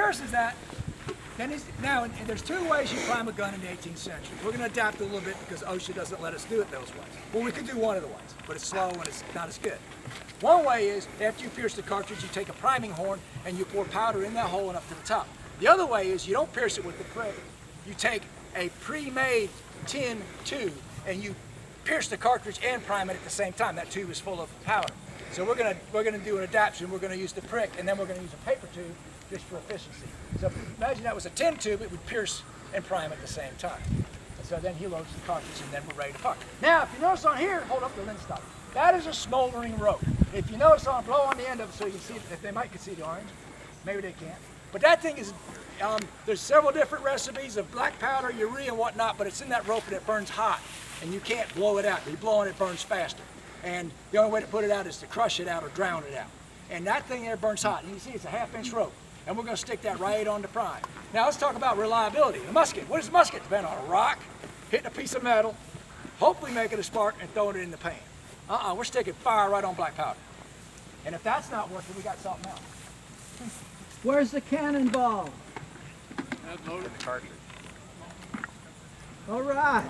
pierces that, then now there's two ways you prime a gun in the 18th century. We're going to adapt it a little bit because OSHA doesn't let us do it those ways. Well, we could do one of the ways, but it's slow and it's not as good. One way is, after you pierce the cartridge, you take a priming horn and you pour powder in that hole and up to the top. The other way is you don't pierce it with the prick. You take a pre-made tin tube and you pierce the cartridge and prime it at the same time. That tube is full of powder. So we're gonna do an adaptation. We're gonna use the prick, and then we're gonna use a paper tube just for efficiency. So imagine that was a tin tube, it would pierce and prime at the same time. And so then he loads the cartridge, and then we're ready to fire. Now, if you notice on here, hold up the lens stop. That is a smoldering rope. If you notice, I'll blow on the end of it so you can see it, if they might can see the orange. Maybe they can't. But that thing is, there's several different recipes of black powder, urea, and whatnot, but it's in that rope and it burns hot, and you can't blow it out. If you blow on it, it burns faster. And the only way to put it out is to crush it out or drown it out. And that thing there burns hot. And you can see it's a 1/2-inch rope. And we're going to stick that right on the prime. Now let's talk about reliability. The musket. What does the musket depend on? A rock, hitting a piece of metal, hopefully making a spark, and throwing it in the pan. We're sticking fire right on black powder. And if that's not working, we got something else. Where's the cannonball? That's loaded in the cartridge. All right.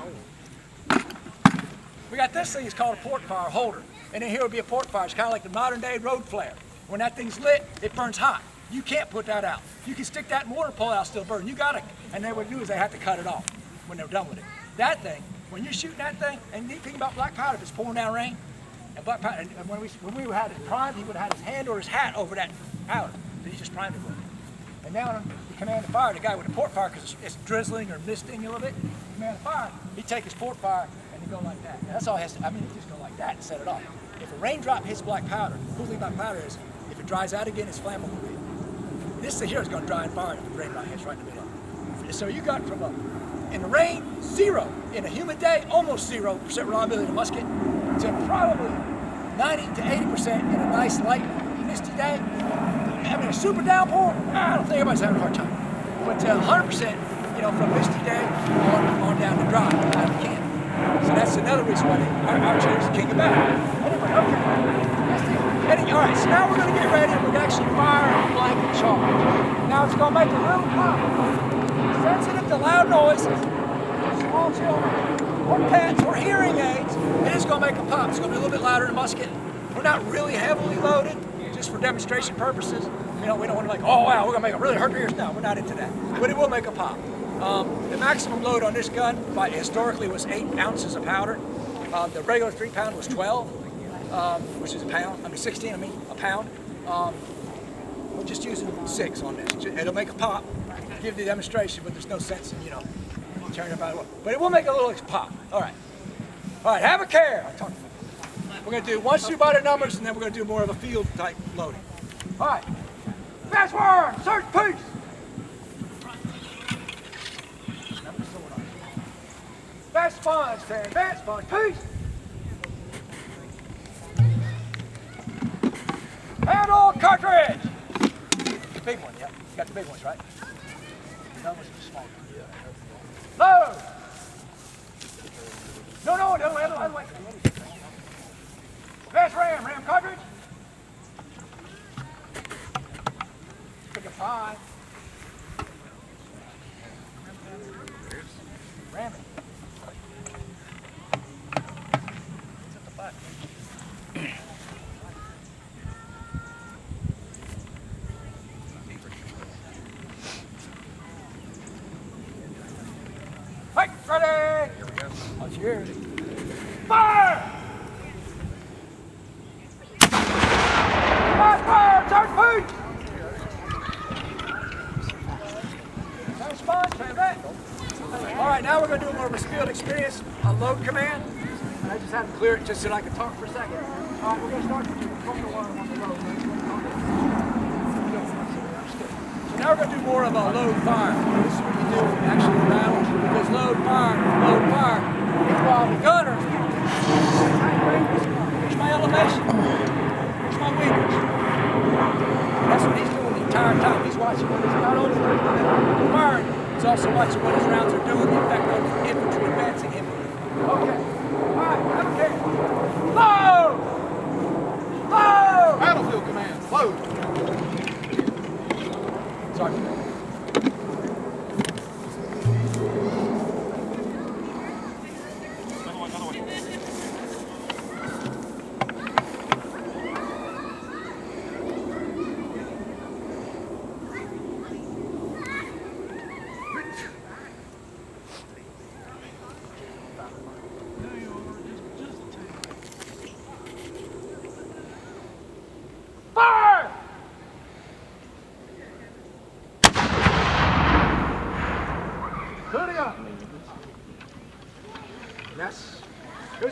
We got this thing, it's called a port fire holder. And then here would be a port fire. It's kind of like the modern day road flare. When that thing's lit, it burns hot. You can't put that out. You can stick that in water, pull it out, still burn. You got it. And then what they do is they have to cut it off when they're done with it. That thing, when you're shooting that thing, and the neat thing about black powder, if it's pouring down rain, and black powder, and when we had it primed, he would have had his hand or his hat over that powder. So he just primed it with it. And now the command of fire, the guy with the port fire, because it's drizzling or misting a little bit, command of fire, he'd take his port fire and he'd go like that. And that's all he has to, he'd just go like that and set it off. If a raindrop hits black powder, the cool thing about powder is, if it dries out again, it's flammable. This thing here is going to dry and fire if the raindrop hits right in the middle. So you got from in the rain, 0. In a humid day, almost 0% reliability in a musket, to probably 90 to 80% in a nice light, misty day. A super downpour, I don't think everybody's having a hard time. But 100%, from misty day on down to dry, out of the can. So that's another reason why our chair is the king of battle. Anyway, okay. All right, so now we're going to get ready and we're going to actually fire a blanket charge. Now it's going to make a little pop. Sensitive to loud noises, small children, or pets, or hearing aids, it is going to make a pop. It's going to be a little bit louder than a musket. We're not really heavily loaded, just for demonstration purposes. We don't want to oh wow, we're going to make a really hurt your ears. No, we're not into that. But it will make a pop. The maximum load on this gun, historically, was 8 ounces of powder. The regular 3-pound was 12, which is a pound. 16, a pound. We're just using 6 on this. It'll make a pop, give the demonstration, but there's no sense in, tearing it out. But it will make a little pop. All right, have a care. We're going to do 1 2 by the numbers, and then we're going to do more of a field type loading. All right, fast forward, search, peace. Fast sponge, Terry, fast sponge, peace. Handle cartridge. The big one, yeah. You got the big ones, right? The ones are small. Load. No, other way. Fast ram cartridge. Pick a 5. Ram it. It's at the back. Right, ready. Here we go. Let's hear it. Fire! Fire! Charge food! All right, now we're going to do more of a field experience, a load command. And I just had to clear it just so I could talk for a second. All right, we're going to start with the one on the load. So now we're going to do more of a load fire. This is what you do actually in battle. Because load fire. While the gunner, here's my elevation, here's my wingers. That's what he's doing the entire time. He's watching what he's not only firing, he's also watching what his rounds are doing, the effect on the infantry advancing him. Okay. All right, have a care. Load! Load! Battlefield command, load. Sorry.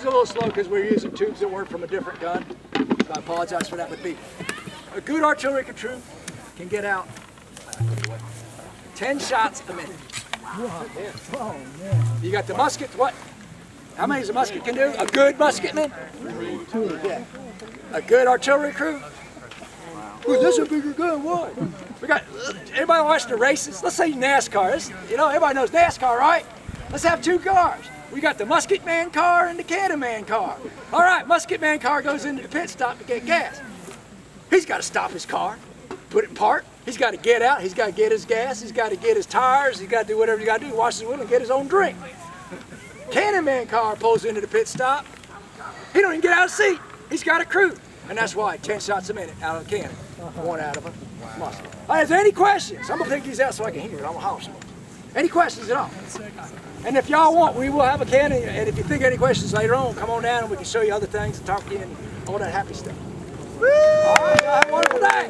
a little slow because we're using tubes that weren't from a different gun. So I apologize for that, but a good artillery troop can get out 10 shots a minute. Oh, man. You got the musket, what? How many does a musket can do? A good musketman? Yeah. A good artillery crew? Well, this is a bigger gun, what? We got, everybody watch the races? Let's say NASCAR. You know, everybody knows NASCAR, right? Let's have 2 cars. We got the musket man car and the cannon man car. All right, musket man car goes into the pit stop to get gas. He's got to stop his car, put it in park. He's got to get out. He's got to get his gas. He's got to get his tires. He's got to do whatever he got to do. Wash his wheel and get his own drink. Cannon man car pulls into the pit stop. He don't even get out of the seat. He's got a crew. And that's why 10 shots a minute out of a cannon. 1 out of a musket. All right, is there any questions? I'm going to take these out so I can hear it. I'm going to house them. Any questions at all? And if y'all want, we will have a cannon. And if you think of any questions later on, come on down and we can show you other things and talk to you and all that happy stuff. Woo! All right, y'all have a wonderful day.